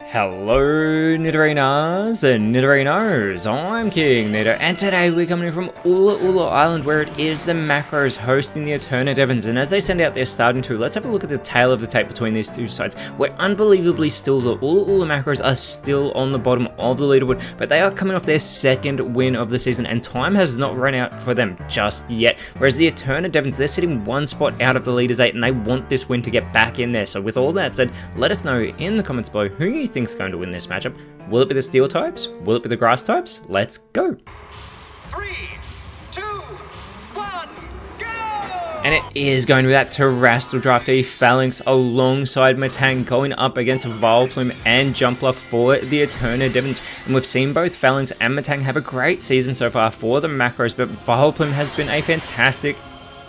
Hello Nidorinas and Nidorinos, I'm KingNido, and today we're coming in from Ula'Ula Island, where it is the Macros hosting the Eterna Devons. And as they send out their starting two, let's have a look at the tail of the tape between these two sides, where unbelievably still the Ula'Ula Macros are still on the bottom of the leaderboard, but they are coming off their second win of the season, and time has not run out for them just yet. Whereas the Eterna Devons, they're sitting one spot out of the leaders 8, and they want this win to get back in there. So with all that said, let us know in the comments below who you think is going to win this matchup. Will it be the steel types? Will it be the grass types? Let's go! 3, 2, 1, go! And it is going to be that Terrestrial draftee Phalanx alongside Metang going up against Vileplume and Jumpluff for the Eterna Devons. And we've seen both Phalanx and Metang have a great season so far for the Macros, but Vileplume has been a fantastic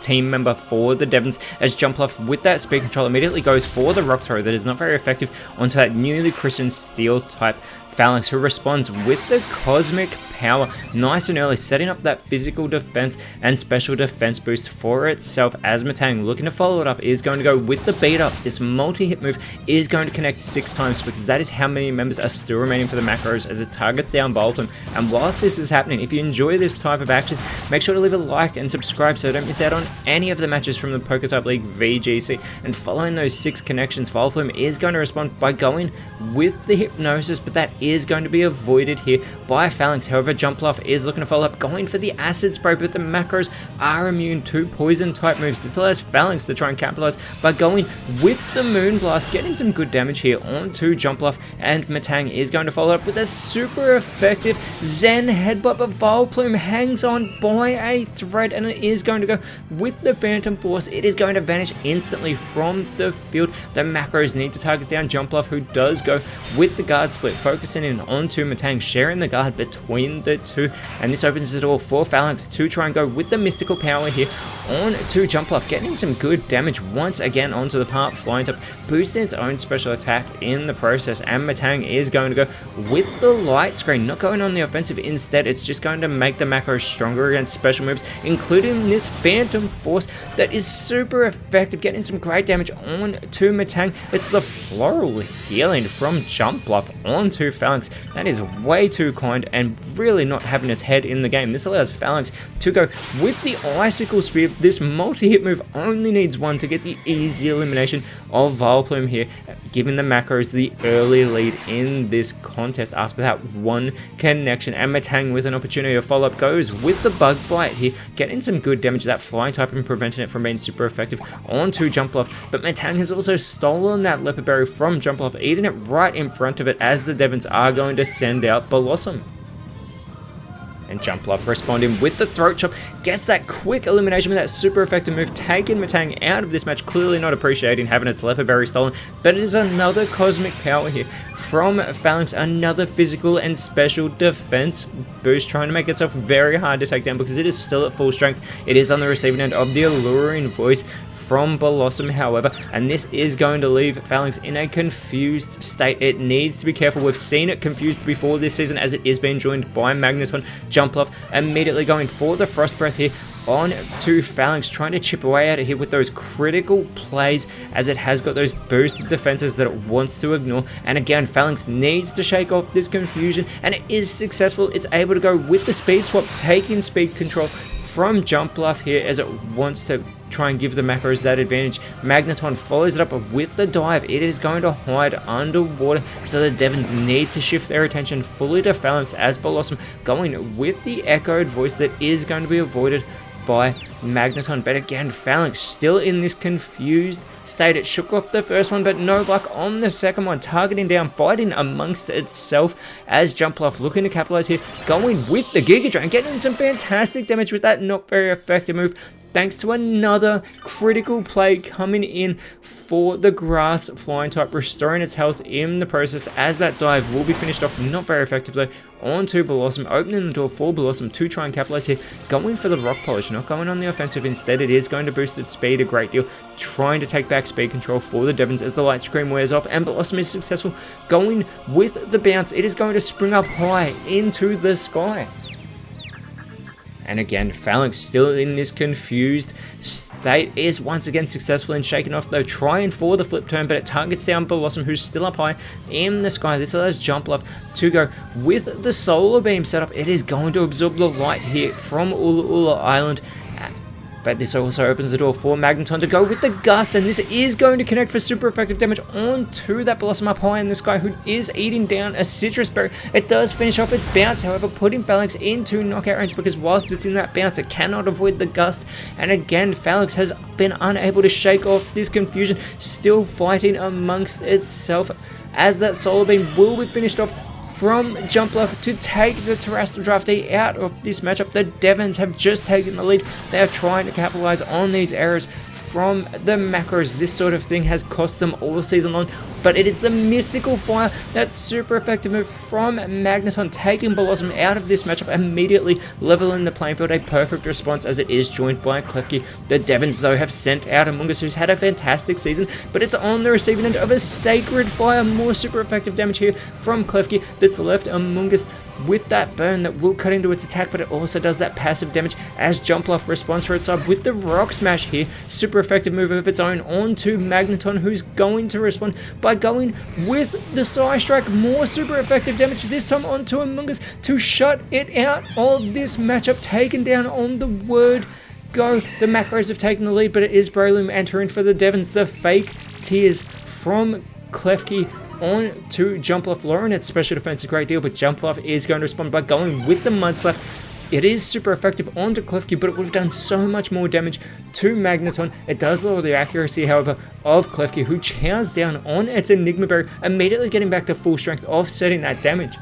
team member for the Devons, as Jumpluff with that speed control immediately goes for the rock throw that is not very effective onto that newly christened steel type Phalanx, who responds with the cosmic power nice and early, setting up that physical defense and special defense boost for itself, as Metang, looking to follow it up, is going to go with the beat up. This multi-hit move is going to connect 6 times, because that is how many members are still remaining for the Macros as it targets down Vileplume. And whilst this is happening, if you enjoy this type of action, make sure to leave a like and subscribe so don't miss out on any of the matches from the PokeType League VGC. And following those 6 connections, Vileplume is going to respond by going with the Hypnosis, but that is going to be avoided here by Phalanx. However, Jumpluff is looking to follow up, going for the Acid Spray, but the Macros are immune to poison type moves. This allows Phalanx to try and capitalize by going with the Moonblast, getting some good damage here onto Jumpluff, and Metang is going to follow up with a super effective Zen Headbutt, but Vileplume hangs on by a thread, and it is going to go with the Phantom Force. It is going to vanish instantly from the field. The Macros need to target down Jumpluff, who does go with the guard split, focusing in onto Metang, sharing the guard between the two, and this opens the door for Phalanx to try and go with the mystical power here on to Jumpluff, getting some good damage once again onto the part flying type, boosting its own special attack in the process. And Metang is going to go with the light screen, not going on the offensive. Instead, it's just going to make the Macros stronger against special moves, including this Phantom Force that is super effective, getting some great damage on to Metang. It's the floral healing from Jumpluff onto Phalanx. That is way too kind and really not having its head in the game. This allows Phalanx to go with the Icicle Spear. This multi-hit move only needs one to get the easy elimination of Vileplume here, giving the Macros the early lead in this contest after that one connection. And Metang, with an opportunity to follow up, goes with the Bug Bite here, getting some good damage, that flying type, and preventing it from being super effective onto Jumpluff. But Metang has also stolen that Leopard Berry from Jumpluff, eating it right in front of it, as the Devons are going to send out Blossom. And Jumpluff responding with the Throat Chop, gets that quick elimination with that super effective move, taking Metang out of this match, clearly not appreciating having its Leopard Berry stolen. But it is another cosmic power here from Phalanx, another physical and special defense boost, trying to make itself very hard to take down because it is still at full strength. It is on the receiving end of the alluring voice from Blossom, however, and this is going to leave Phalanx in a confused state. It needs to be careful. We've seen it confused before this season, as it is being joined by Magneton. Jumpluff immediately going for the Frost Breath here on to Phalanx, trying to chip away at it here with those critical plays, as it has got those boosted defenses that it wants to ignore. And again, Phalanx needs to shake off this confusion, and it is successful. It's able to go with the speed swap, taking speed control from Jumpluff here, as it wants to try and give the Macros that advantage. Magneton follows it up with the dive. It is going to hide underwater, so the Devons need to shift their attention fully to Phalanx, as Blossom going with the echoed voice that is going to be avoided by Magneton. But again, Phalanx still in this confused state. It shook off the first one, but no luck on the second one, targeting down, fighting amongst itself, as Jumpluff looking to capitalize here, going with the Giga Drain, getting some fantastic damage with that not very effective move, thanks to another critical play coming in for the grass flying type, restoring its health in the process, as that dive will be finished off not very effectively onto Blossom, opening the door for Blossom to try and capitalize here, going for the Rock Polish, not going on the offensive. Instead, it is going to boost its speed a great deal, trying to take back speed control for the Devons as the light screen wears off, and Blossom is successful, going with the bounce. It is going to spring up high into the sky. And again, Phalanx still in this confused state is once again successful in shaking off though, trying for the flip turn, but it targets down Blossom, who's still up high in the sky. This allows Jumpluff to go with the solar beam setup. It is going to absorb the light here from Ula'Ula Island. But this also opens the door for Magneton to go with the Gust, and this is going to connect for super effective damage onto that Blossom up high in the sky, who is eating down a Citrus Berry. It does finish off its bounce, however, putting Phalanx into knockout range, because whilst it's in that bounce, it cannot avoid the Gust. And again, Phalanx has been unable to shake off this confusion, still fighting amongst itself, as that Solar Beam will be finished off from Jumpluff to take the Terrestrial Draftee out of this matchup. The Devons have just taken the lead. They are trying to capitalize on these errors from the Macros. This sort of thing has cost them all season long, but it is the Mystical Fire, that super effective move from Magneton, taking Blossom out of this matchup, immediately leveling the playing field. A perfect response, as it is joined by Klefki. The Devons, though, have sent out Amoonguss, who's had a fantastic season, but it's on the receiving end of a Sacred Fire. More super effective damage here from Klefki that's left Amoonguss with that burn that will cut into its attack, but it also does that passive damage as Jumpluff responds for its side with the Rock Smash here. Super effective move of its own onto Magneton, who's going to respond by going with the Psy Strike. More super effective damage, this time onto Amoonguss to shut it out of this matchup, taken down on the word go. The Macros have taken the lead, but it is Breloom entering for the Devons. The fake tears from Klefki on to Jumpluff, lowering its special defense a great deal, but Jumpluff is going to respond by going with the Mud Slap. It is super effective onto Klefki, but it would have done so much more damage to Magneton. It does lower the accuracy, however, of Klefki, who chows down on its Enigma Berry, immediately getting back to full strength, offsetting that damage.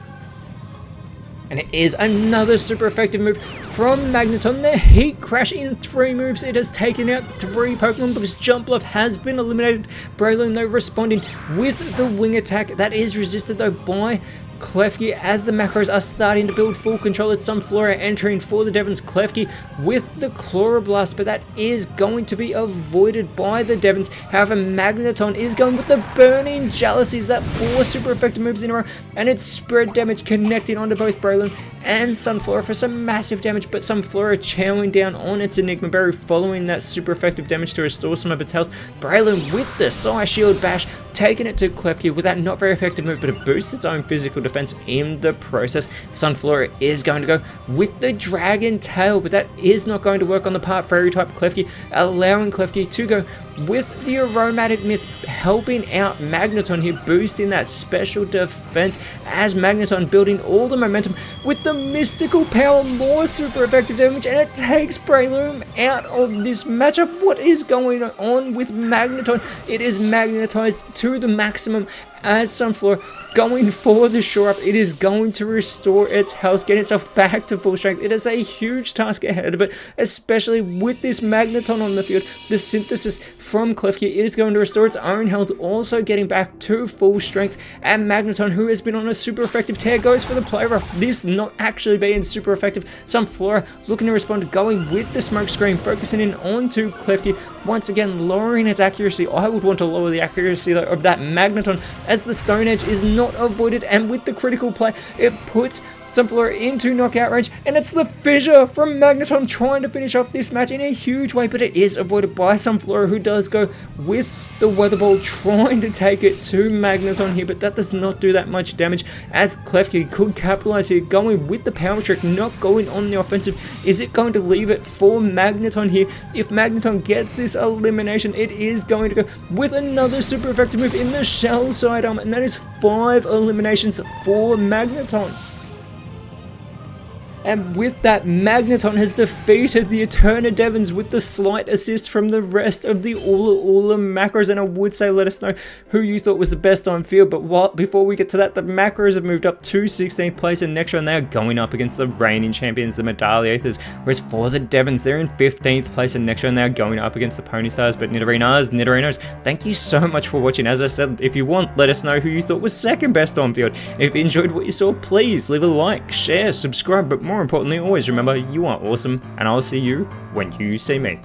And it is another super effective move from Magneton. The Heat Crash in 3 moves. It has taken out 3 Pokemon because Jumpluff has been eliminated. Breloom, though, responding with the Wing Attack. That is resisted, though, by Klefki as the Macros are starting to build full control. It's Sunflora entering for the Devons. Klefki with the Chloroblast, but that is going to be avoided by the Devons. However, Magneton is going with the Burning Jealousies, that 4 super effective moves in a row, and it's spread damage connecting onto both Breloom and Sunflora for some massive damage, but Sunflora chowing down on its Enigma Berry following that super effective damage to restore some of its health. Breloom with the Psy Shield Bash, taking it to Klefki with that not very effective move, but it boosts its own physical defense in the process. Sunflora is going to go with the Dragon Tail, but that is not going to work on the part Fairy type Klefki, allowing Klefki to go with the Aromatic Mist, helping out Magneton here, boosting that special defense as Magneton building all the momentum with the Mystical Power. More super effective damage, and it takes Breloom out of this matchup. What is going on with Magneton? It is magnetized to the maximum as Sunflora going for the shore up. It is going to restore its health, get itself back to full strength. It is a huge task ahead of it, especially with this Magneton on the field. The synthesis from Klefki, it is going to restore its own health, also getting back to full strength. And Magneton, who has been on a super effective tear, goes for the play rough. This not actually being super effective. Sunflora looking to respond, going with the Smoke Screen, focusing in onto Klefki, once again lowering its accuracy. I would want to lower the accuracy though of that Magneton, as the Stone Edge is not avoided, and with the critical play, it puts Sunflora into knockout range, and it's the Fissure from Magneton trying to finish off this match in a huge way, but it is avoided by Sunflora, who does go with the Weather Ball, trying to take it to Magneton here, but that does not do that much damage, as Klefki could capitalize here, going with the Power Trick, not going on the offensive. Is it going to leave it for Magneton here? If Magneton gets this elimination, it is going to go with another super effective move in the Shell Sidearm, and that is 5 eliminations for Magneton. And with that, Magneton has defeated the Eterna Devons with the slight assist from the rest of the Ula'Ula Macros. And I would say let us know who you thought was the best on field. But before we get to that, the Macros have moved up to 16th place in next round. They are going up against the reigning champions, the Medalliathers. Whereas for the Devons, they're in 15th place in next round. They are going up against the Pony Stars. But Nidorinos, thank you so much for watching. As I said, if you want, let us know who you thought was second best on field. If you enjoyed what you saw, please leave a like, share, subscribe, but more importantly, always remember, you are awesome, and I'll see you when you see me.